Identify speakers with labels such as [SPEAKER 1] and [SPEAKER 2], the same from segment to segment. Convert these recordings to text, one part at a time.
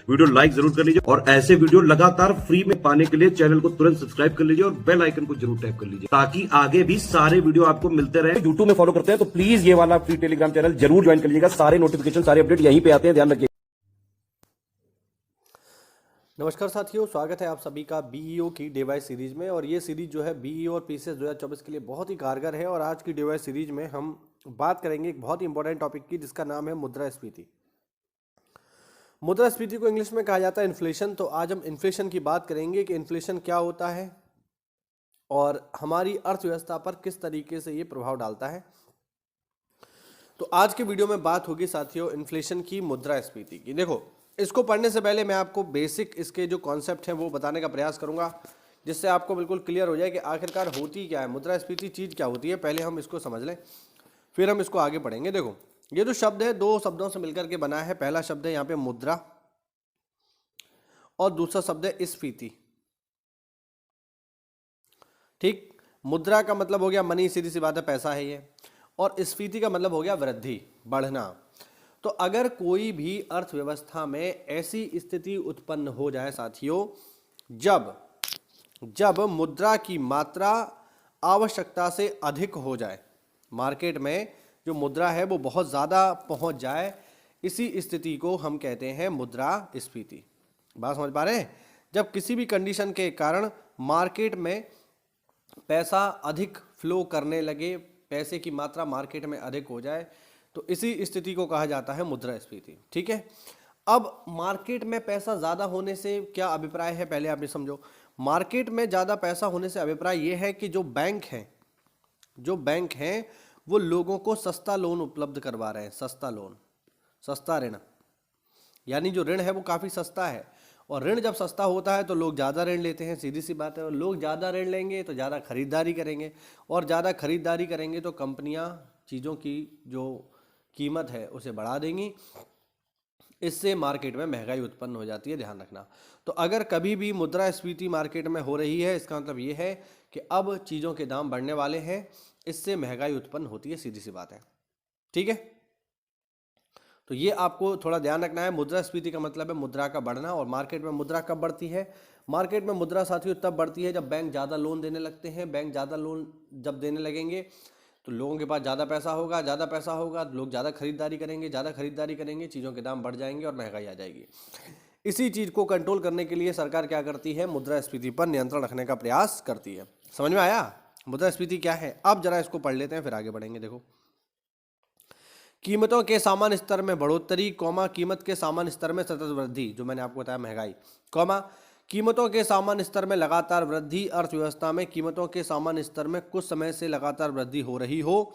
[SPEAKER 1] Video like जरूर कर लीजिए और ऐसे वीडियो लगातार फ्री में पाने के लिए चैनल को तुरंत सब्सक्राइब कर लीजिए और बेल आइकन को जरूर टैप कर लीजिए ताकि आगे भी सारे वीडियो आपको मिलते रहे। यूट्यूब में फॉलो करते हैं तो प्लीज ये वाला फ्री टेलीग्राम चैनल जरूर ज्वाइन कर लीजिएगा। सारे नोटिफिकेशन सारे अपडेट यहीं पे आते हैं, ध्यान रखिए।
[SPEAKER 2] नमस्कार साथियों, स्वागत है आप सभी का बीईओ की डिवाइस सीरीज में। और ये सीरीज जो है बीईओ और पीसीएस 2024 के लिए बहुत ही कारगर है। और आज की डिवाइस सीरीज में हम बात करेंगे एक बहुत ही इंपॉर्टेंट टॉपिक की, जिसका नाम है मुद्रास्फीति। मुद्रास्फीति को इंग्लिश में कहा जाता है इन्फ्लेशन। तो आज हम इन्फ्लेशन की बात करेंगे कि इन्फ्लेशन क्या होता है और हमारी अर्थव्यवस्था पर किस तरीके से ये प्रभाव डालता है। तो आज के वीडियो में बात होगी साथियों इन्फ्लेशन की, मुद्रास्फीति की। देखो, इसको पढ़ने से पहले मैं आपको बेसिक इसके जो कॉन्सेप्ट हैं वो बताने का प्रयास करूंगा, जिससे आपको बिल्कुल क्लियर हो जाए कि आखिरकार होती क्या है, मुद्रास्फीति चीज़ क्या होती है। पहले हम इसको समझ लें, फिर हम इसको आगे पढ़ेंगे। देखो, ये जो शब्द है दो शब्दों से मिलकर के बना है। पहला शब्द है यहाँ पे मुद्रा और दूसरा शब्द है स्फीति। ठीक, मुद्रा का मतलब हो गया मनी, सीधी सी बात है, पैसा है ये। और स्फीति का मतलब हो गया वृद्धि, बढ़ना। तो अगर कोई भी अर्थव्यवस्था में ऐसी स्थिति उत्पन्न हो जाए साथियों, जब मुद्रा की मात्रा आवश्यकता से अधिक हो जाए, मार्केट में जो मुद्रा है वो बहुत ज़्यादा पहुंच जाए, इसी स्थिति को हम कहते हैं मुद्रास्फीति। बात समझ पा रहे हैं? जब किसी भी कंडीशन के कारण मार्केट में पैसा अधिक फ्लो करने लगे, पैसे की मात्रा मार्केट में अधिक हो जाए, तो इसी स्थिति को कहा जाता है मुद्रास्फीति। ठीक है। अब मार्केट में पैसा ज़्यादा होने से क्या अभिप्राय है, पहले आप ये समझो। मार्केट में ज़्यादा पैसा होने से अभिप्राय ये है कि जो बैंक हैं वो लोगों को सस्ता लोन उपलब्ध करवा रहे हैं। सस्ता लोन, सस्ता ऋण, यानी जो ऋण है वो काफ़ी सस्ता है। और ऋण जब सस्ता होता है तो लोग ज़्यादा ऋण लेते हैं, सीधी सी बात है। और लोग ज़्यादा ऋण लेंगे तो ज़्यादा खरीदारी करेंगे, और ज़्यादा खरीदारी करेंगे तो कंपनियां चीज़ों की जो कीमत है उसे बढ़ा देंगी। इससे मार्केट में महंगाई उत्पन्न हो जाती है, ध्यान रखना। तो अगर कभी भी मुद्रास्फीति मार्केट में हो रही है, इसका मतलब ये है कि अब चीज़ों के दाम बढ़ने वाले हैं, इससे महंगाई उत्पन्न होती है, सीधी सी बात है। ठीक है, तो ये आपको थोड़ा ध्यान रखना है। मुद्रास्फीति का मतलब है मुद्रा का बढ़ना। और मार्केट में मुद्रा कब बढ़ती है? मार्केट में मुद्रा साथियों तब बढ़ती है जब बैंक ज़्यादा लोन देने लगते हैं। बैंक ज़्यादा लोन जब देने लगेंगे तो लोगों के पास ज़्यादा पैसा होगा, ज़्यादा पैसा होगा, लोग ज़्यादा खरीदारी करेंगे, ज़्यादा खरीदारी करेंगे, चीज़ों के दाम बढ़ जाएंगे और महंगाई आ जाएगी। इसी चीज़ को कंट्रोल करने के लिए सरकार क्या करती है? मुद्रास्फीति पर नियंत्रण रखने का प्रयास करती है। समझ में आया मुद्रास्फीति क्या है? अब जरा इसको पढ़ लेते हैं, फिर आगे बढ़ेंगे। देखो, कीमतों के सामान्य स्तर में बढ़ोतरी, कीमत के सामान्य स्तर में सतत वृद्धि, जो मैंने आपको बताया महंगाई, कीमतों के सामान्य स्तर में लगातार वृद्धि। अर्थव्यवस्था में कीमतों के सामान्य स्तर में कुछ समय से लगातार वृद्धि हो रही हो,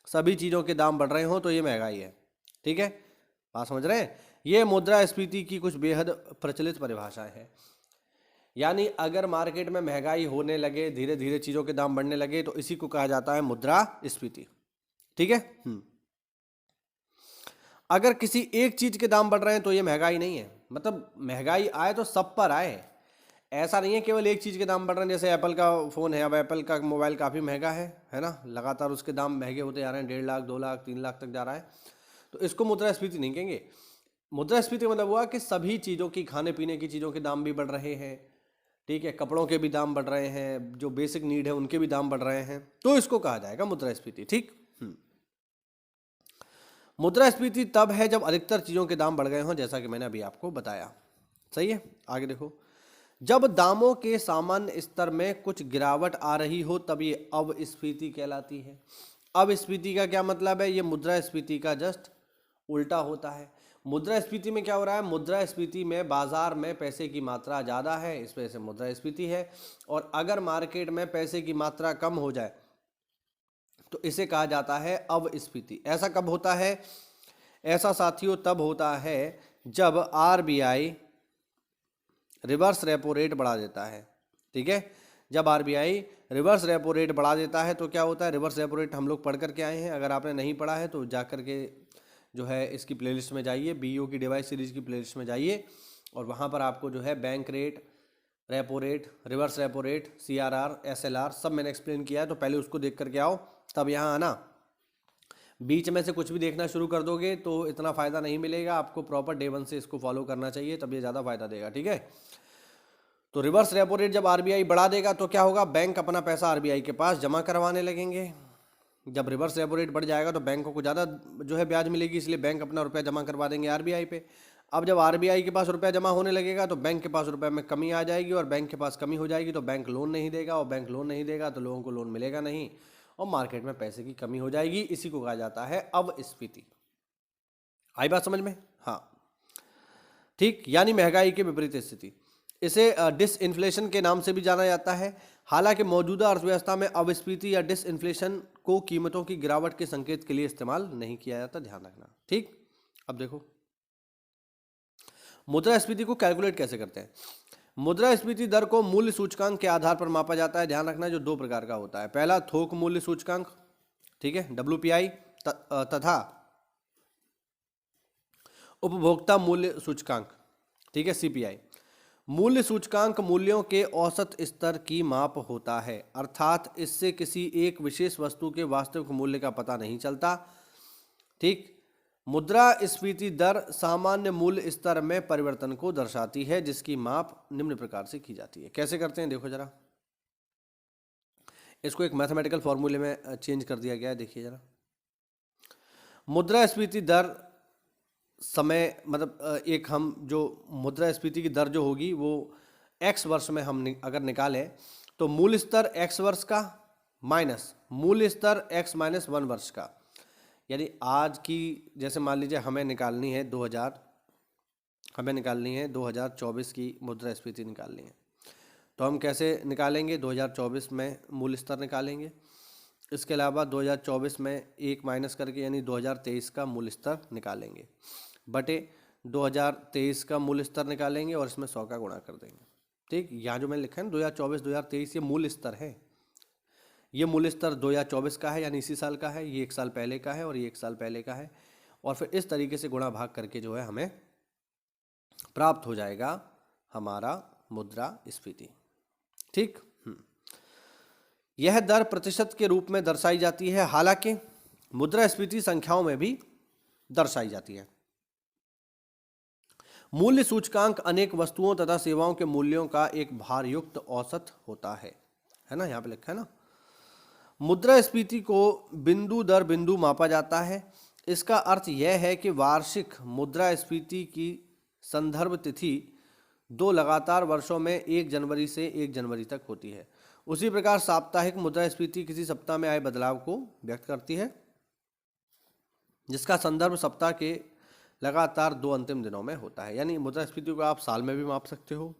[SPEAKER 2] सभी चीज़ों के दाम बढ़ रहे हो, तो ये महंगाई है। ठीक है, बात समझ रहे हैं? ये मुद्रास्फीति की कुछ बेहद प्रचलित परिभाषाएं हैं। यानी अगर मार्केट में महंगाई होने लगे, धीरे धीरे चीज़ों के दाम बढ़ने लगे, तो इसी को कहा जाता है मुद्रास्फीति। ठीक है। अगर किसी एक चीज़ के दाम बढ़ रहे हैं तो ये महंगाई नहीं है। मतलब महंगाई आए तो सब पर आए, ऐसा नहीं है केवल एक चीज़ के दाम बढ़ रहे हैं। जैसे एप्पल का फ़ोन है, अब एप्पल का मोबाइल काफ़ी महंगा है ना, लगातार उसके दाम महंगे होते जा रहे हैं, 1.5 लाख 2 लाख 3 लाख तक जा रहा है। तो इसको मुद्रास्फीति नहीं कहेंगे। मुद्रास्फीति मतलब हुआ कि सभी चीज़ों की, खाने पीने की चीज़ों के दाम भी बढ़ रहे हैं। ठीक है, कपड़ों के भी दाम बढ़ रहे हैं, जो बेसिक नीड है उनके भी दाम बढ़ रहे हैं, तो इसको कहा जाएगा मुद्रास्फीति। ठीक। मुद्रास्फीति तब है जब अधिकतर चीज़ों के दाम बढ़ गए हों, जैसा कि मैंने अभी आपको बताया। सही है, आगे देखो। जब दामों के सामान्य स्तर में कुछ गिरावट आ रही हो तब ये अपस्फीति कहलाती है। अपस्फीति का क्या मतलब है? ये मुद्रास्फीति का जस्ट उल्टा होता है। मुद्रास्फीति में क्या हो रहा है? मुद्रास्फीति में बाजार में पैसे की मात्रा ज़्यादा है, इस वजह से मुद्रास्फीति है। और अगर मार्केट में पैसे की मात्रा कम हो जाए तो इसे कहा जाता है अपस्फीति। ऐसा कब होता है? ऐसा साथियों तब होता है जब आरबीआई रिवर्स रेपो रेट बढ़ा देता है। ठीक है, जब आरबीआई रिवर्स रेपो रेट बढ़ा देता है तो क्या होता है? रिवर्स रेपो रेट हम लोग पढ़ करके आए हैं। अगर आपने नहीं पढ़ा है तो जा करके जो है इसकी प्लेलिस्ट में जाइए, बीईओ की डिवाइस सीरीज की प्लेलिस्ट में जाइए, और वहाँ पर आपको जो है bank rate, repo rate, reverse repo rate, CRR, SLR सब मैंने एक्सप्लेन किया है। तो पहले उसको देख करके आओ, तब यहाँ आना। बीच में से कुछ भी देखना शुरू कर दोगे तो इतना फ़ायदा नहीं मिलेगा। आपको प्रॉपर डे 1 से इसको फॉलो करना चाहिए, तब ये ज़्यादा फ़ायदा देगा। ठीक है, तो रिवर्स रेपो रेट जब आरबीआई बढ़ा देगा तो क्या होगा, बैंक अपना पैसा आरबीआई के पास जमा करवाने लगेंगे। जब रिवर्स रेपो रेट बढ़ जाएगा तो बैंकों को ज़्यादा जो है ब्याज मिलेगी, इसलिए बैंक अपना रुपया जमा करवा देंगे आरबीआई पे। अब जब आरबीआई के पास रुपया जमा होने लगेगा तो बैंक के पास रुपये में कमी आ जाएगी, और बैंक के पास कमी हो जाएगी तो बैंक लोन नहीं देगा, और बैंक लोन नहीं देगा तो लोगों को लोन मिलेगा नहीं, और मार्केट में पैसे की कमी हो जाएगी। इसी को कहा जाता है अवस्फीति। आई बात समझ में? हाँ, ठीक, यानी महंगाई के विपरीत स्थिति। इसे डिसइन्फ्लेशन के नाम से भी जाना जाता है। हालांकि मौजूदा अर्थव्यवस्था में अवस्फीति या डिसइन्फ्लेशन को कीमतों की गिरावट के संकेत के लिए इस्तेमाल नहीं किया जाता, ध्यान रखना। ठीक, अब देखो मुद्रास्फीति को कैलकुलेट कैसे करते हैं। मुद्रास्फीति दर को मूल्य सूचकांक के आधार पर मापा जाता है। ध्यान रखना, जो दो प्रकार का होता है। पहला थोक मूल्य सूचकांक, ठीक है, WPI, तथा उपभोक्ता मूल्य सूचकांक, ठीक है, CPI। मूल्य सूचकांक मूल्यों के औसत स्तर की माप होता है, अर्थात इससे किसी एक विशेष वस्तु के वास्तविक मूल्य का पता नहीं चलता। ठीक, मुद्रास्फीति दर सामान्य मूल्य स्तर में परिवर्तन को दर्शाती है, जिसकी माप निम्न प्रकार से की जाती है। कैसे करते हैं देखो जरा, इसको एक मैथमेटिकल फॉर्मूले में चेंज कर दिया गया है। देखिए जरा, मुद्रास्फीति दर समय मतलब एक हम जो मुद्रास्फीति की दर जो होगी वो x वर्ष में हम अगर निकालें तो मूल्य स्तर x वर्ष का माइनस मूल्य स्तर x माइनस 1 वर्ष का, यानी आज की जैसे मान लीजिए हमें निकालनी है 2024 की मुद्रास्फीति निकालनी है, तो हम कैसे निकालेंगे, 2024 में मूल्य स्तर निकालेंगे। इसके अलावा 2024 में एक माइनस करके यानी 2023 का मूल्य स्तर निकालेंगे, बटे 2023 का मूल्य स्तर निकालेंगे और इसमें 100 का गुणा कर देंगे। ठीक, यहाँ जो मैंने लिखा है ना 2024 2023, ये मूल्य स्तर है। ये मूल्य स्तर 2024 का है, यानी इसी साल का है, ये 1 साल पहले का है और ये 1 साल पहले का है, और फिर इस तरीके से गुणा भाग करके जो है हमें प्राप्त हो जाएगा हमारा मुद्रास्फीति। ठीक, यह दर प्रतिशत के रूप में दर्शाई जाती है, हालांकि मुद्रास्फीति संख्याओं में भी दर्शाई जाती है। मूल्य सूचकांक अनेक वस्तुओं तथा सेवाओं के मूल्यों का एक भारयुक्त औसत होता है ना, यहाँ पे लिखा है ना। मुद्रास्फीति को बिंदु दर बिंदु मापा जाता है। इसका अर्थ यह है कि वार्षिक मुद्रास्फीति की संदर्भ तिथि 2 लगातार वर्षों में 1 जनवरी से 1 जनवरी तक होती है। उसी प्रकार साप्ताहिक मुद्रास्फीति किसी सप्ताह में आए बदलाव को व्यक्त करती है, जिसका संदर्भ सप्ताह के लगातार 2 अंतिम दिनों में होता है। यानी मुद्रास्फीति को आप साल में भी माप सकते हो,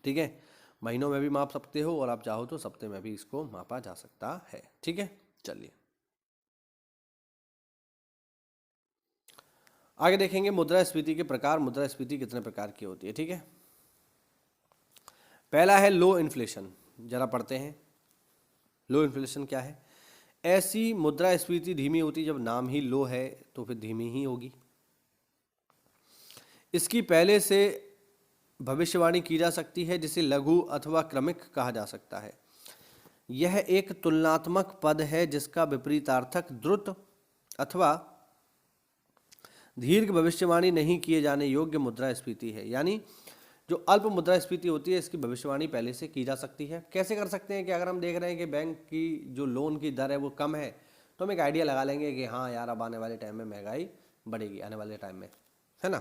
[SPEAKER 2] ठीक है, महीनों में भी माप सकते हो, और आप चाहो तो सप्ताह में भी इसको मापा जा सकता है। ठीक है, चलिए आगे देखेंगे मुद्रास्फीति के प्रकार। मुद्रास्फीति कितने प्रकार की होती है, ठीक है। पहला है लो इन्फ्लेशन, जरा पढ़ते हैं। लो इन्फ्लेशन क्या है? ऐसी मुद्रास्फीति धीमी होती है, जब नाम ही लो है तो फिर धीमी ही होगी। इसकी पहले से भविष्यवाणी की जा सकती है, जिसे लघु अथवा क्रमिक कहा जा सकता है। यह एक तुलनात्मक पद है जिसका विपरीतार्थक द्रुत अथवा दीर्घ भविष्यवाणी नहीं किए जाने योग्य मुद्रास्फीति है। यानी जो अल्प मुद्रास्फीति होती है, इसकी भविष्यवाणी पहले से की जा सकती है। कैसे कर सकते हैं कि अगर हम देख रहे हैं कि बैंक की जो लोन की दर है वो कम है, तो हम एक आइडिया लगा लेंगे कि हाँ यार, अब आने वाले टाइम में महंगाई बढ़ेगी, आने वाले टाइम में, है ना।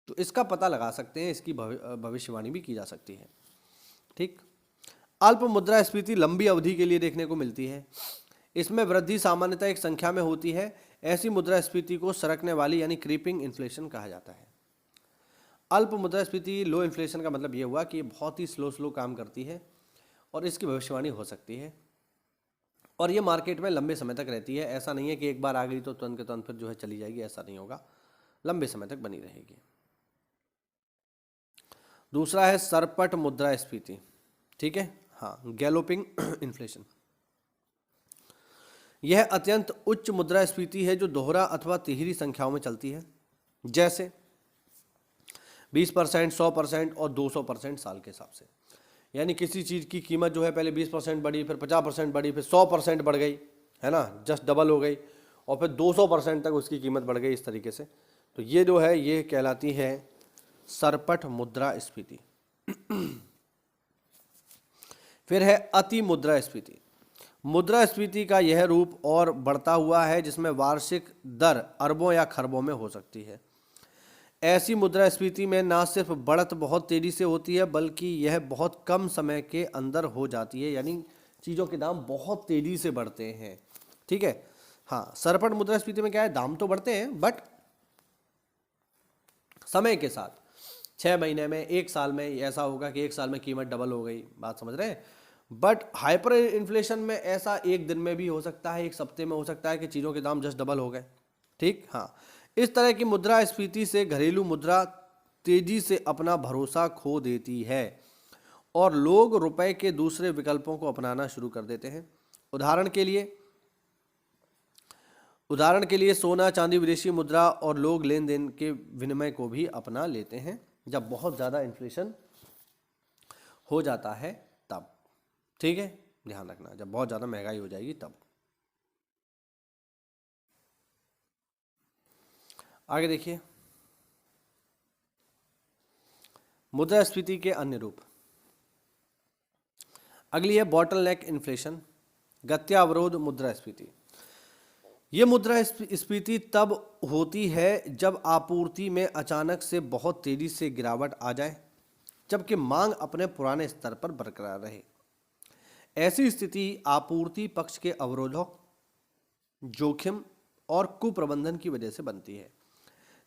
[SPEAKER 2] तो इसका पता लगा सकते हैं, इसकी भविष्यवाणी भी की जा सकती है। ठीक, अल्प मुद्रास्फीति लंबी अवधि के लिए देखने को मिलती है। इसमें वृद्धि सामान्यतः एक संख्या में होती है। ऐसी मुद्रास्फीति को सरकने वाली यानी क्रीपिंग इन्फ्लेशन कहा जाता है। अल्प मुद्रास्फीति लो इन्फ्लेशन का मतलब ये हुआ कि ये बहुत ही स्लो काम करती है और इसकी भविष्यवाणी हो सकती है, और ये मार्केट में लंबे समय तक रहती है। ऐसा नहीं है कि एक बार आ गई तो तुरंत के तुरंत फिर जो है चली जाएगी, ऐसा नहीं होगा, लंबे समय तक बनी रहेगी। दूसरा है सरपट मुद्रास्फीति, ठीक है, हाँ, गैलोपिंग इन्फ्लेशन। यह अत्यंत उच्च मुद्रास्फीति है जो दोहरा अथवा तिहरी संख्याओं में चलती है, जैसे 20%, 100% और 200% साल के हिसाब से। यानी किसी चीज़ की कीमत जो है पहले 20% बढ़ी, फिर 50% बढ़ी, फिर 100% बढ़ गई, है ना, जस्ट डबल हो गई, और फिर 200% तक उसकी कीमत बढ़ गई इस तरीके से। तो ये जो है ये कहलाती है सरपट मुद्रास्फीति। फिर है अति मुद्रास्फीति। मुद्रास्फीति का यह रूप और बढ़ता हुआ है जिसमें वार्षिक दर अरबों या खरबों में हो सकती है। ऐसी मुद्रास्फीति में ना सिर्फ बढ़त बहुत तेजी से होती है बल्कि यह बहुत कम समय के अंदर हो जाती है, यानी चीज़ों के दाम बहुत तेजी से बढ़ते हैं। ठीक है, हाँ, सरपट मुद्रास्फीति में क्या है, दाम तो बढ़ते हैं बट समय के साथ 6 महीने में, 1 साल में ऐसा होगा कि 1 साल में कीमत डबल हो गई, बात समझ रहे हैं। बट हाइपर इन्फ्लेशन में ऐसा एक दिन में भी हो सकता है, एक सप्ते में हो सकता है कि चीज़ों के दाम जस्ट डबल हो गए। ठीक, हाँ, इस तरह की मुद्रास्फीति से घरेलू मुद्रा तेजी से अपना भरोसा खो देती है और लोग रुपए के दूसरे विकल्पों को अपनाना शुरू कर देते हैं। उदाहरण के लिए सोना, चांदी, विदेशी मुद्रा, और लोग लेन देन के विनिमय को भी अपना लेते हैं जब बहुत ज़्यादा इन्फ्लेशन हो जाता है तब। ठीक है, ध्यान रखना, जब बहुत ज़्यादा महंगाई हो जाएगी तब। आगे देखिए, मुद्रास्फीति के अन्य रूप। अगली है बॉटलनेक इन्फ्लेशन, गत्यावरोध मुद्रास्फीति। ये मुद्रास्फीति तब होती है जब आपूर्ति में अचानक से बहुत तेजी से गिरावट आ जाए जबकि मांग अपने पुराने स्तर पर बरकरार रहे। ऐसी स्थिति आपूर्ति पक्ष के अवरोधों, जोखिम और कुप्रबंधन की वजह से बनती है,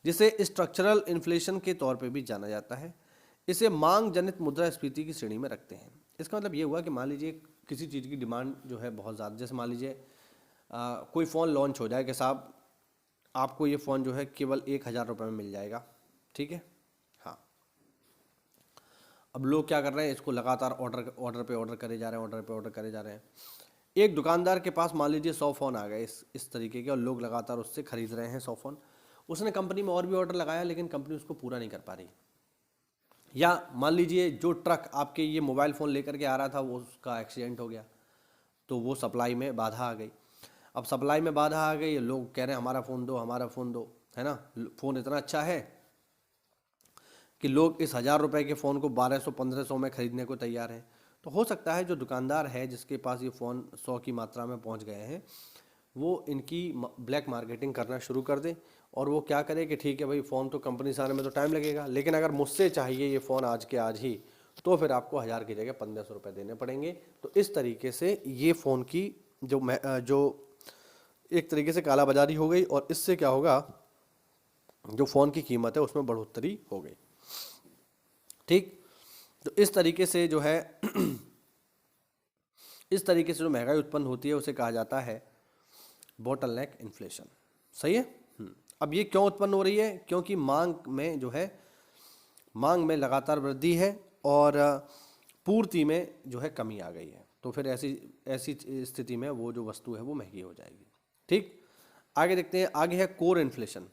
[SPEAKER 2] जिसे स्ट्रक्चरल इन्फ्लेशन के तौर पर भी जाना जाता है। इसे मांग जनित मुद्रास्फीति की श्रेणी में रखते हैं। इसका मतलब ये हुआ कि मान लीजिए किसी चीज़ की डिमांड जो है बहुत ज़्यादा, जैसे मान लीजिए कोई फ़ोन लॉन्च हो जाए कि साहब आपको ये फ़ोन जो है केवल 1,000 रुपये में मिल जाएगा। ठीक है, हाँ, अब लोग क्या कर रहे हैं, इसको लगातार ऑर्डर पे ऑर्डर करे जा रहे हैं, ऑर्डर पे ऑर्डर करे जा रहे हैं। एक दुकानदार के पास मान लीजिए 100 फ़ोन आ गए इस तरीके के, और लोग लगातार उससे खरीद रहे हैं 100 फ़ोन। उसने कंपनी में और भी ऑर्डर लगाया लेकिन कंपनी उसको पूरा नहीं कर पा रही। या मान लीजिए जो ट्रक आपके ये मोबाइल फ़ोन लेकर के आ रहा था वो उसका एक्सीडेंट हो गया, तो वो सप्लाई में बाधा आ गई। अब सप्लाई में बाधा आ गई, लोग कह रहे हैं हमारा फ़ोन दो, हमारा फ़ोन दो, है ना। फ़ोन इतना अच्छा है कि लोग इस 1,000 रुपये के फ़ोन को 1,200-1,500 में ख़रीदने को तैयार हैं। तो हो सकता है जो दुकानदार है जिसके पास ये फ़ोन 100 की मात्रा में पहुंच गए हैं, वो इनकी ब्लैक मार्केटिंग करना शुरू कर दे, और वो क्या करे कि ठीक है भाई, फ़ोन तो कंपनी से आने में तो टाइम लगेगा, लेकिन अगर मुझसे चाहिए ये फ़ोन आज के आज ही, तो फिर आपको 1,000 की जगह 1,500 रुपये देने पड़ेंगे। तो इस तरीके से ये फ़ोन की जो एक तरीके से कालाबाजारी हो गई, और इससे क्या होगा, जो फ़ोन की कीमत है उसमें बढ़ोतरी हो गई। ठीक, तो इस तरीके से जो है इस तरीके से जो महंगाई उत्पन्न होती है उसे कहा जाता है बॉटलनेक इन्फ्लेशन। सही है। अब ये क्यों उत्पन्न हो रही है, क्योंकि मांग में लगातार वृद्धि है और पूर्ति में जो है कमी आ गई है। तो फिर ऐसी स्थिति में वो जो वस्तु है वो महंगी हो जाएगी। ठीक, आगे देखते हैं। आगे है कोर इन्फ्लेशन।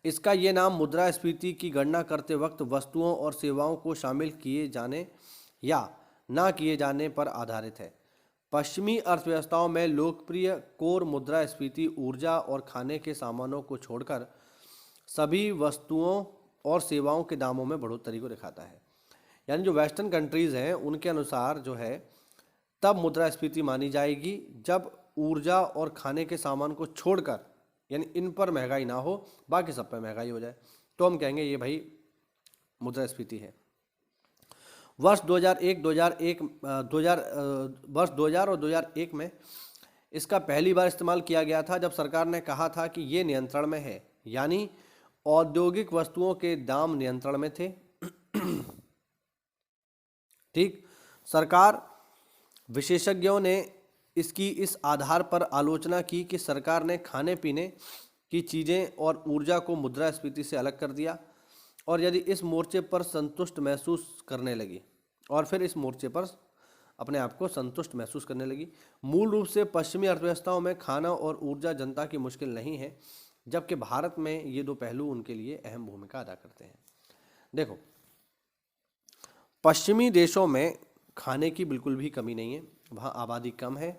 [SPEAKER 2] इसका ये नाम मुद्रास्फीति की गणना करते वक्त वस्तुओं और सेवाओं को शामिल किए जाने या ना किए जाने पर आधारित है। पश्चिमी अर्थव्यवस्थाओं में लोकप्रिय कोर मुद्रास्फीति ऊर्जा और खाने के सामानों को छोड़कर सभी वस्तुओं और सेवाओं के दामों में बढ़ोतरी को दिखाता है। यानी जो वेस्टर्न कंट्रीज़ हैं उनके अनुसार जो है तब मुद्रास्फीति मानी जाएगी जब ऊर्जा और खाने के सामान को छोड़कर, यानी इन पर महंगाई ना हो, बाकी सब पर महंगाई हो जाए, तो हम कहेंगे ये भाई मुद्रास्फीति है। वर्ष 2000 और 2001 में इसका पहली बार इस्तेमाल किया गया था जब सरकार ने कहा था कि ये नियंत्रण में है, यानी औद्योगिक वस्तुओं के दाम नियंत्रण में थे। ठीक, सरकार विशेषज्ञों ने इसकी इस आधार पर आलोचना की कि सरकार ने खाने पीने की चीज़ें और ऊर्जा को मुद्रास्फीति से अलग कर दिया, और यदि इस मोर्चे पर संतुष्ट महसूस करने लगी और फिर इस मोर्चे पर अपने आप को संतुष्ट महसूस करने लगी। मूल रूप से पश्चिमी अर्थव्यवस्थाओं में खाना और ऊर्जा जनता की मुश्किल नहीं है, जबकि भारत में ये दो पहलू उनके लिए अहम भूमिका अदा करते हैं। देखो, पश्चिमी देशों में खाने की बिल्कुल भी कमी नहीं है, वहाँ आबादी कम है,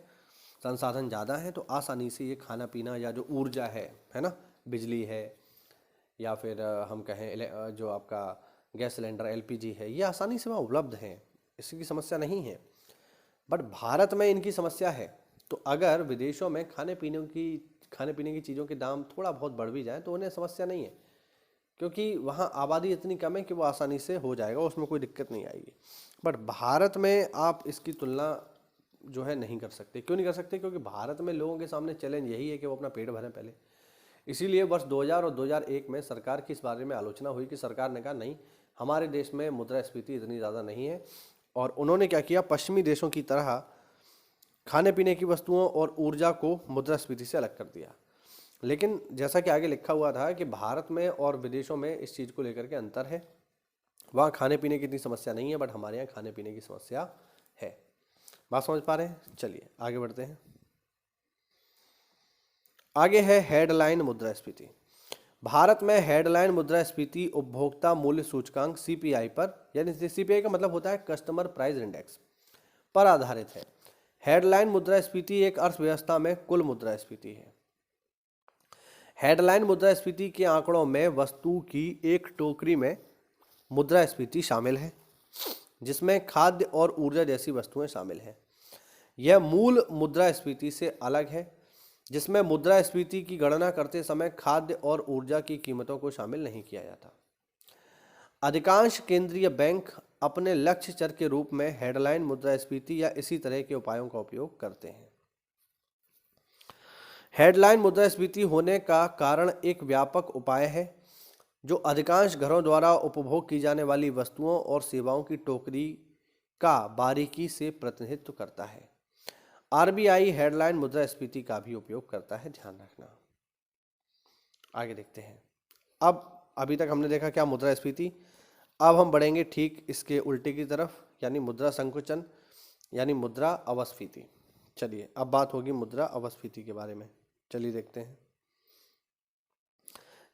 [SPEAKER 2] संसाधन ज़्यादा हैं तो आसानी से ये खाना पीना या जो ऊर्जा है ना, बिजली है या फिर हम कहें जो आपका गैस सिलेंडर एलपीजी है, ये आसानी से वहाँ उपलब्ध हैं, इसकी समस्या नहीं है। बट भारत में इनकी समस्या है। तो अगर विदेशों में खाने पीने की चीज़ों के दाम थोड़ा बहुत बढ़ भी जाए तो उन्हें समस्या नहीं है, क्योंकि वहाँ आबादी इतनी कम है कि वो आसानी से हो जाएगा, उसमें कोई दिक्कत नहीं आएगी। बट भारत में आप इसकी तुलना जो है नहीं कर सकते। क्यों नहीं कर सकते? क्योंकि भारत में लोगों के सामने चैलेंज यही है कि वो अपना पेट भरें पहले। इसीलिए वर्ष 2000 और 2001 में सरकार की इस बारे में आलोचना हुई कि सरकार ने कहा नहीं, हमारे देश में मुद्रास्फीति इतनी ज़्यादा नहीं है। और उन्होंने क्या किया, पश्चिमी देशों की तरह खाने पीने की वस्तुओं और ऊर्जा को मुद्रास्फीति से अलग कर दिया। लेकिन जैसा कि आगे लिखा हुआ था कि भारत में और विदेशों में इस चीज़ को लेकर के अंतर है। वहाँ खाने पीने की इतनी समस्या नहीं है, बट हमारे यहाँ खाने पीने की समस्या है। बात समझ पा रहे हैं? चलिए आगे बढ़ते हैं। आगे है हेडलाइन मुद्रास्फीति। भारत में हेडलाइन मुद्रास्फीति उपभोक्ता मूल्य सूचकांक सीपीआई पर, यानी सीपीआई का मतलब होता है कस्टमर प्राइस इंडेक्स, पर आधारित है। हेडलाइन मुद्रास्फीति एक अर्थव्यवस्था में कुल मुद्रास्फीति है। हेडलाइन मुद्रास्फीति के आंकड़ों में वस्तु की एक टोकरी में मुद्रास्फीति शामिल है, जिसमें खाद्य और ऊर्जा जैसी वस्तुएं शामिल हैं। यह मूल मुद्रास्फीति से अलग है, जिसमें मुद्रास्फीति की गणना करते समय खाद्य और ऊर्जा की कीमतों को शामिल नहीं किया जाता। अधिकांश केंद्रीय बैंक अपने लक्ष्य चर के रूप में हेडलाइन मुद्रास्फीति या इसी तरह के उपायों का उपयोग करते हैं। हेडलाइन मुद्रास्फीति होने का कारण एक व्यापक उपाय है जो अधिकांश घरों द्वारा उपभोग की जाने वाली वस्तुओं और सेवाओं की टोकरी का बारीकी से प्रतिनिधित्व करता है। आरबीआई हेडलाइन मुद्रास्फीति का भी उपयोग करता है, ध्यान रखना। आगे देखते हैं। अभी तक हमने देखा क्या मुद्रास्फीति, अब हम बढ़ेंगे ठीक इसके उल्टे की तरफ, यानी मुद्रा संकुचन, यानी मुद्रा अपस्फीति। चलिए अब बात होगी मुद्रा अपस्फीति के बारे में। चलिए देखते हैं।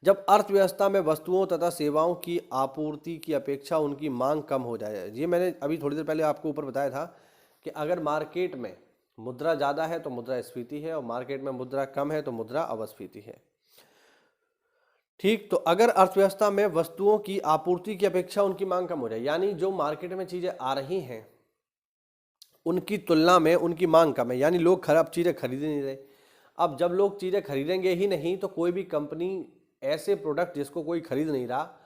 [SPEAKER 2] जब अर्थव्यवस्था में वस्तुओं तथा सेवाओं की आपूर्ति की अपेक्षा उनकी मांग कम हो जाए, ये मैंने अभी थोड़ी देर पहले आपको ऊपर बताया था कि अगर मार्केट में मुद्रा ज़्यादा है तो मुद्रास्फीति है और मार्केट में मुद्रा कम है तो मुद्रा अपस्फीति है। ठीक, तो अगर अर्थव्यवस्था में वस्तुओं की आपूर्ति की अपेक्षा उनकी मांग कम हो जाए, यानी जो मार्केट में चीज़ें आ रही हैं उनकी तुलना में उनकी मांग कम है, यानी लोग खराब चीज़ें खरीद नहीं रहे। अब जब लोग चीज़ें खरीदेंगे ही नहीं तो कोई भी कंपनी ऐसे प्रोडक्ट जिसको कोई खरीद नहीं रहा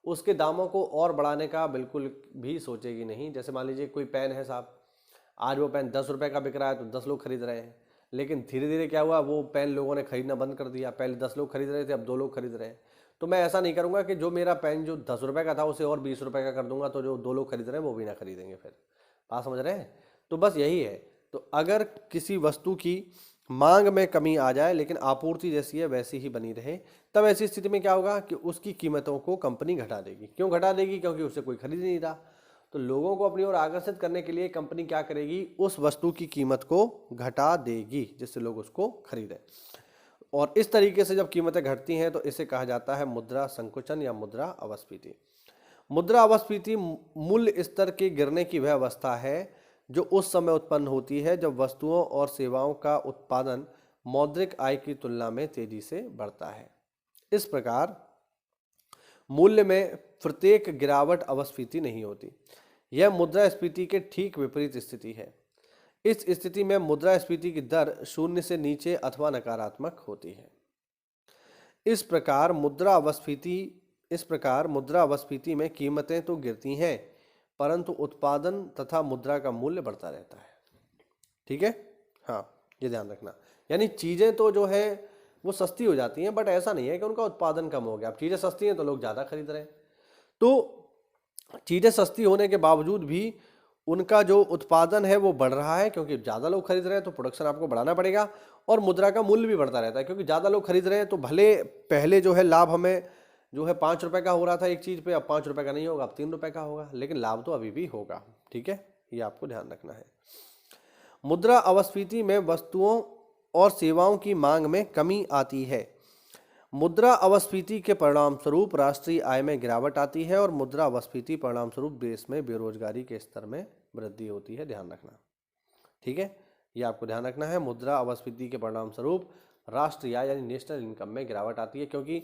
[SPEAKER 2] उसके दामों को और बढ़ाने का बिल्कुल भी सोचेगी नहीं। जैसे मान लीजिए कोई पेन है साहब, आज वो पेन 10 रुपये का बिक रहा है तो 10 लोग खरीद रहे हैं, लेकिन धीरे धीरे क्या हुआ, वो पेन लोगों ने खरीदना बंद कर दिया। पहले 10 लोग खरीद रहे थे, अब 2 लोग खरीद रहे हैं। तो मैं ऐसा नहीं करूँगा कि जो मेरा पेन जो 10 रुपये का था उसे और 20 रुपये का कर दूंगा तो जो 2 लोग खरीद रहे हैं वो भी ना खरीदेंगे। फिर बात समझ रहे हैं? तो बस यही है। तो अगर किसी वस्तु की मांग में कमी आ जाए लेकिन आपूर्ति जैसी है वैसी ही बनी रहे, तब ऐसी स्थिति में क्या होगा कि उसकी कीमतों को कंपनी घटा देगी। क्यों घटा देगी? क्योंकि उसे कोई खरीद नहीं रहा। तो लोगों को अपनी ओर आकर्षित करने के लिए कंपनी क्या करेगी, उस वस्तु की कीमत को घटा देगी जिससे लोग उसको खरीदें। और इस तरीके से जब कीमतें घटती हैं तो इसे कहा जाता है मुद्रा संकुचन या मुद्रा अपस्फीति। मुद्रा अपस्फीति मूल्य स्तर के गिरने की वह अवस्था है जो उस समय उत्पन्न होती है जब वस्तुओं और सेवाओं का उत्पादन मौद्रिक आय की तुलना में तेजी से बढ़ता है। इस प्रकार मूल्य में प्रत्येक गिरावट अपस्फीति नहीं होती। यह मुद्रास्फीति के ठीक विपरीत स्थिति है। इस स्थिति में मुद्रास्फीति की दर शून्य से नीचे अथवा नकारात्मक होती है। इस प्रकार मुद्रा अपस्फीति में कीमतें तो गिरती हैं परंतु उत्पादन तथा मुद्रा का मूल्य बढ़ता रहता है। ठीक है, हाँ ये ध्यान रखना। यानी चीज़ें तो जो है वो सस्ती हो जाती हैं, बट ऐसा नहीं है कि उनका उत्पादन कम हो गया। अब चीज़ें सस्ती हैं तो लोग ज़्यादा खरीद रहे हैं। तो चीज़ें सस्ती होने के बावजूद भी उनका जो उत्पादन है वो बढ़ रहा है, क्योंकि ज़्यादा लोग खरीद रहे हैं तो प्रोडक्शन आपको बढ़ाना पड़ेगा और मुद्रा का मूल्य भी बढ़ता रहता है। क्योंकि ज़्यादा लोग खरीद रहे हैं तो भले पहले जो है लाभ हमें जो है 5 रुपये का हो रहा था एक चीज़ पे, अब 5 रुपये का नहीं होगा, अब 3 रुपये का होगा, लेकिन लाभ तो अभी भी होगा। ठीक है, ये आपको ध्यान रखना है। मुद्रा अपस्फीति में वस्तुओं और सेवाओं की मांग में कमी आती है। मुद्रा अपस्फीति के परिणाम स्वरूप राष्ट्रीय आय में गिरावट आती है और मुद्रा अपस्फीति परिणाम स्वरूप देश में बेरोजगारी के स्तर में वृद्धि होती है। ध्यान रखना। ठीक है, ये आपको ध्यान रखना है। मुद्रा अपस्फीति के परिणाम स्वरूप राष्ट्रीय आय यानी नेशनल इनकम में गिरावट आती है, क्योंकि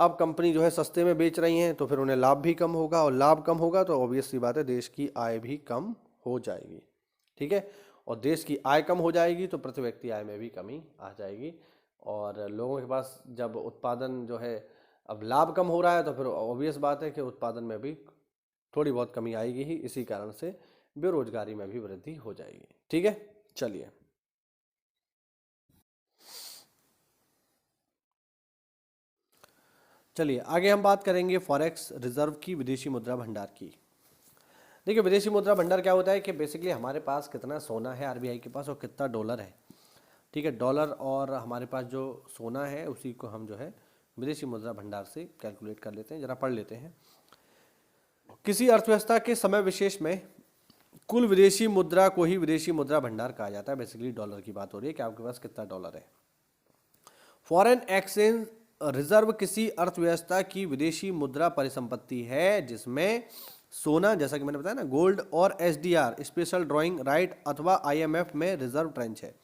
[SPEAKER 2] अब कंपनी जो है सस्ते में बेच रही हैं तो फिर उन्हें लाभ भी कम होगा, और लाभ कम होगा तो ऑब्वियस सी बात है देश की आय भी कम हो जाएगी। ठीक है, और देश की आय कम हो जाएगी तो प्रति व्यक्ति आय में भी कमी आ जाएगी, और लोगों के पास जब उत्पादन जो है अब लाभ कम हो रहा है तो फिर ऑब्वियस बात है कि उत्पादन में भी थोड़ी बहुत कमी आएगी ही। इसी कारण से बेरोजगारी में भी वृद्धि हो जाएगी। ठीक है, चलिए आगे हम बात करेंगे फॉरेक्स रिजर्व की, विदेशी मुद्रा भंडार की। देखिए, विदेशी मुद्रा भंडार क्या होता है कि बेसिकली हमारे पास कितना सोना है आरबीआई के पास और कितना डॉलर है। ठीक है, डॉलर और हमारे पास जो सोना है उसी को हम जो है विदेशी मुद्रा भंडार से कैलकुलेट कर लेते हैं। जरा पढ़ लेते हैं। किसी अर्थव्यवस्था के समय विशेष में कुल विदेशी मुद्रा को ही विदेशी मुद्रा भंडार कहा जाता है। बेसिकली डॉलर की बात हो रही है कि आपके पास कितना डॉलर है। फॉरेन एक्सचेंज रिजर्व किसी अर्थव्यवस्था की विदेशी मुद्रा परिसंपत्ति है जिसमें सोना, जैसा कि मैंने बताया ना, गोल्ड और एसडीआर स्पेशल ड्राइंग राइट अथवा आईएमएफ में रिजर्व ट्रेंच है।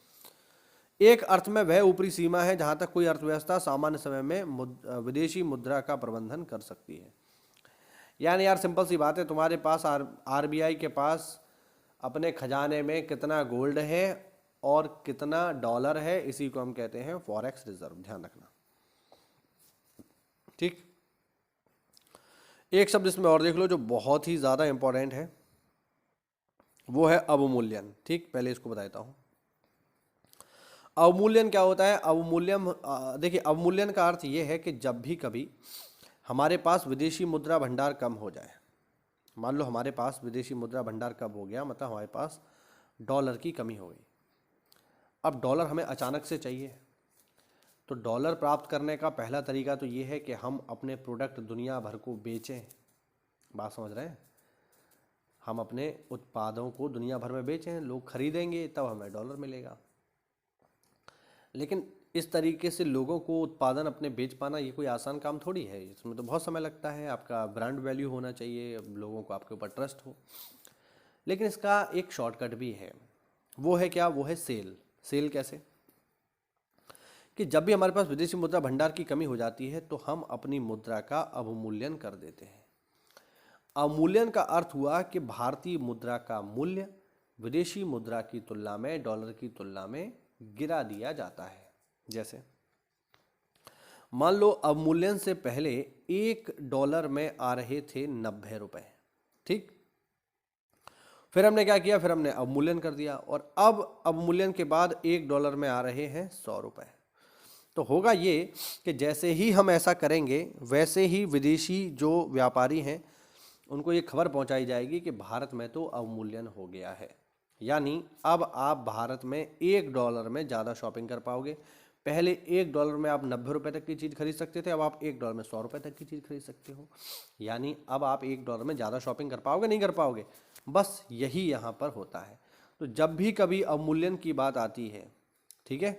[SPEAKER 2] एक अर्थ में वह ऊपरी सीमा है जहां तक कोई अर्थव्यवस्था सामान्य समय में विदेशी मुद्रा का प्रबंधन कर सकती है। यानी यार सिंपल सी बात है, तुम्हारे पास आरबीआई के पास अपने खजाने में कितना गोल्ड है और कितना डॉलर है, इसी को हम कहते हैं फॉरेक्स रिजर्व। ध्यान रखना। ठीक, एक शब्द इसमें और देख लो जो बहुत ही ज्यादा इंपॉर्टेंट है, वो है अवमूल्यन। ठीक, पहले इसको बता देता हूं। अवमूल्यन क्या होता है? अवमूल्यन, देखिए, अवमूल्यन का अर्थ ये है कि जब भी कभी हमारे पास विदेशी मुद्रा भंडार कम हो जाए, मान लो हमारे पास विदेशी मुद्रा भंडार कम हो गया, मतलब हमारे पास डॉलर की कमी हो गई। अब डॉलर हमें अचानक से चाहिए, तो डॉलर प्राप्त करने का पहला तरीका तो ये है कि हम अपने प्रोडक्ट दुनिया भर को बेचें। बात समझ रहे हैं? हम अपने उत्पादों को दुनिया भर में बेचें, लोग खरीदेंगे तब हमें डॉलर मिलेगा। लेकिन इस तरीके से लोगों को उत्पादन अपने बेच पाना ये कोई आसान काम थोड़ी है। इसमें तो बहुत समय लगता है, आपका ब्रांड वैल्यू होना चाहिए, लोगों को आपके ऊपर ट्रस्ट हो। लेकिन इसका एक शॉर्टकट भी है। वो है क्या? वो है सेल। सेल कैसे? कि जब भी हमारे पास विदेशी मुद्रा भंडार की कमी हो जाती है तो हम अपनी मुद्रा का अवमूल्यन कर देते हैं। अवमूल्यन का अर्थ हुआ कि भारतीय मुद्रा का मूल्य विदेशी मुद्रा की तुलना में, डॉलर की तुलना में गिरा दिया जाता है। जैसे मान लो अवमूल्यन से पहले $1 में आ रहे थे 90 रुपए। ठीक, फिर हमने क्या किया? फिर हमने अवमूल्यन कर दिया, और अब अवमूल्यन के बाद $1 में आ रहे हैं 100 रुपए। तो होगा ये कि जैसे ही हम ऐसा करेंगे वैसे ही विदेशी जो व्यापारी हैं उनको ये खबर पहुंचाई जाएगी कि भारत में तो अवमूल्यन हो गया है। यानी अब आप भारत में $1 में ज़्यादा शॉपिंग कर पाओगे। पहले $1 में आप 90 रुपये तक की चीज़ खरीद सकते थे, अब आप $1 में 100 रुपये तक की चीज़ खरीद सकते हो। यानी अब आप $1 में ज़्यादा शॉपिंग कर पाओगे? नहीं कर पाओगे। बस यही यहाँ पर होता है। तो जब भी कभी अवमूल्यन की बात आती है, ठीक है,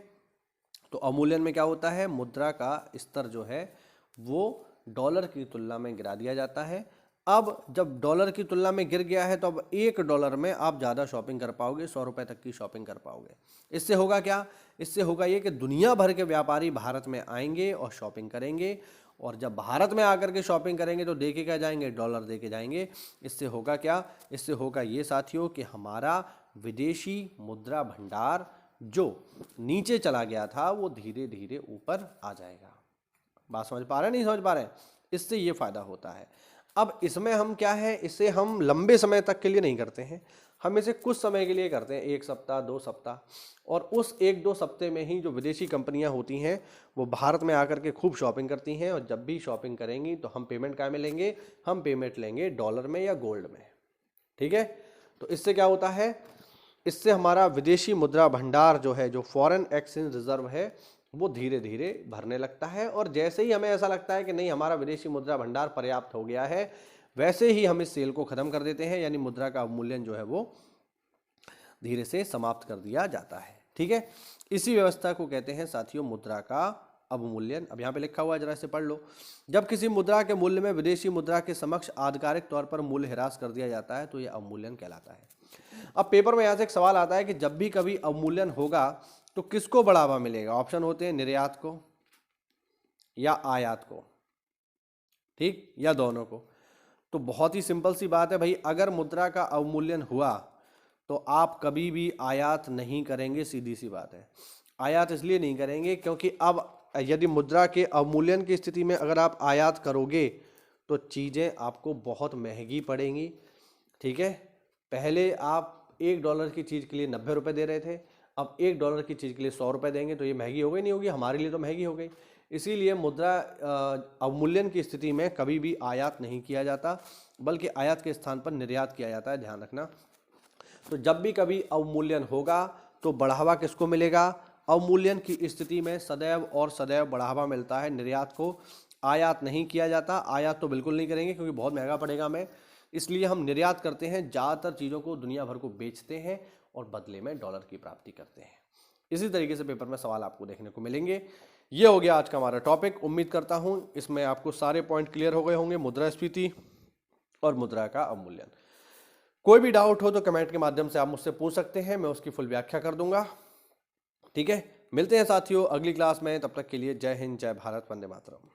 [SPEAKER 2] तो अवमूल्यन में क्या होता है? मुद्रा का स्तर जो है वो डॉलर की तुलना में गिरा दिया जाता है। अब जब डॉलर की तुलना में गिर गया है तो अब $1 में आप ज़्यादा शॉपिंग कर पाओगे, 100 रुपये तक की शॉपिंग कर पाओगे। इससे होगा क्या? इससे होगा ये कि दुनिया भर के व्यापारी भारत में आएंगे और शॉपिंग करेंगे, और जब भारत में आकर के शॉपिंग करेंगे तो दे के क्या जाएंगे? डॉलर दे के जाएंगे। इससे होगा क्या? इससे होगा ये साथियों कि हमारा विदेशी मुद्रा भंडार जो नीचे चला गया था वो धीरे धीरे ऊपर आ जाएगा। बात समझ पा रहे हैं? नहीं समझ पा रहे हैं? इससे ये फायदा होता है। अब इसमें हम क्या है, इसे हम लंबे समय तक के लिए नहीं करते हैं, हम इसे कुछ समय के लिए करते हैं, 1 सप्ताह 2 सप्ताह, और उस 1-2 सप्ते में ही जो विदेशी कंपनियां होती हैं वो भारत में आकर के खूब शॉपिंग करती हैं, और जब भी शॉपिंग करेंगी तो हम पेमेंट क्या में लेंगे? हम पेमेंट लेंगे डॉलर में या गोल्ड में। ठीक है, तो इससे क्या होता है? इससे हमारा विदेशी मुद्रा भंडार जो है, जो फॉरेन एक्सचेंज रिजर्व है, वो धीरे धीरे भरने लगता है। और जैसे ही हमें ऐसा लगता है कि नहीं हमारा विदेशी मुद्रा भंडार पर्याप्त हो गया है, वैसे ही हम इस सेल को खत्म कर देते हैं, यानी मुद्रा का अवमूल्यन जो है वो धीरे से समाप्त कर दिया जाता है। ठीक है, इसी व्यवस्था को कहते हैं साथियों मुद्रा का अवमूल्यन। अब यहाँ पे लिखा हुआ है, जरा इसे पढ़ लो। जब किसी मुद्रा के मूल्य में विदेशी मुद्रा के समक्ष आधिकारिक तौर पर मूल्य ह्रास कर दिया जाता है तो यह अवमूल्यन कहलाता है। अब पेपर में यहाँ से एक सवाल आता है कि जब भी कभी अवमूल्यन होगा तो किसको बढ़ावा मिलेगा। ऑप्शन होते हैं निर्यात को या आयात को, ठीक, या दोनों को। तो बहुत ही सिंपल सी बात है भाई, अगर मुद्रा का अवमूल्यन हुआ तो आप कभी भी आयात नहीं करेंगे, सीधी सी बात है। आयात इसलिए नहीं करेंगे क्योंकि अब यदि मुद्रा के अवमूल्यन की स्थिति में अगर आप आयात करोगे तो चीज़ें आपको बहुत महंगी पड़ेंगी, ठीक है। पहले आप $1 की चीज़ के लिए 90 रुपये दे रहे थे, अब $1 की चीज़ के लिए 100 रुपये देंगे तो ये महंगी हो गई नहीं होगी, हमारे लिए तो महंगी हो गई। इसीलिए मुद्रा अवमूल्यन की स्थिति में कभी भी आयात नहीं किया जाता, बल्कि आयात के स्थान पर निर्यात किया जाता है, ध्यान रखना। तो जब भी कभी अवमूल्यन होगा तो बढ़ावा किसको मिलेगा। अवमूल्यन की स्थिति में सदैव और सदैव बढ़ावा मिलता है निर्यात को, आयात नहीं किया जाता। आयात तो बिल्कुल नहीं करेंगे क्योंकि बहुत महंगा पड़ेगा हमें, इसलिए हम निर्यात करते हैं, ज़्यादातर चीज़ों को दुनिया भर को बेचते हैं और बदले में डॉलर की प्राप्ति करते हैं। इसी तरीके से पेपर में सवाल आपको देखने को मिलेंगे। ये हो गया आज का हमारा टॉपिक। उम्मीद करता हूँ इसमें आपको सारे पॉइंट क्लियर हो गए होंगे, मुद्रास्फीति और मुद्रा का अवमूल्यन। कोई भी डाउट हो तो कमेंट के माध्यम से आप मुझसे पूछ सकते हैं, मैं उसकी फुल व्याख्या कर दूंगा, ठीक है। मिलते हैं साथियों अगली क्लास में, तब तक के लिए जय हिंद, जय भारत, वंदे मातरम।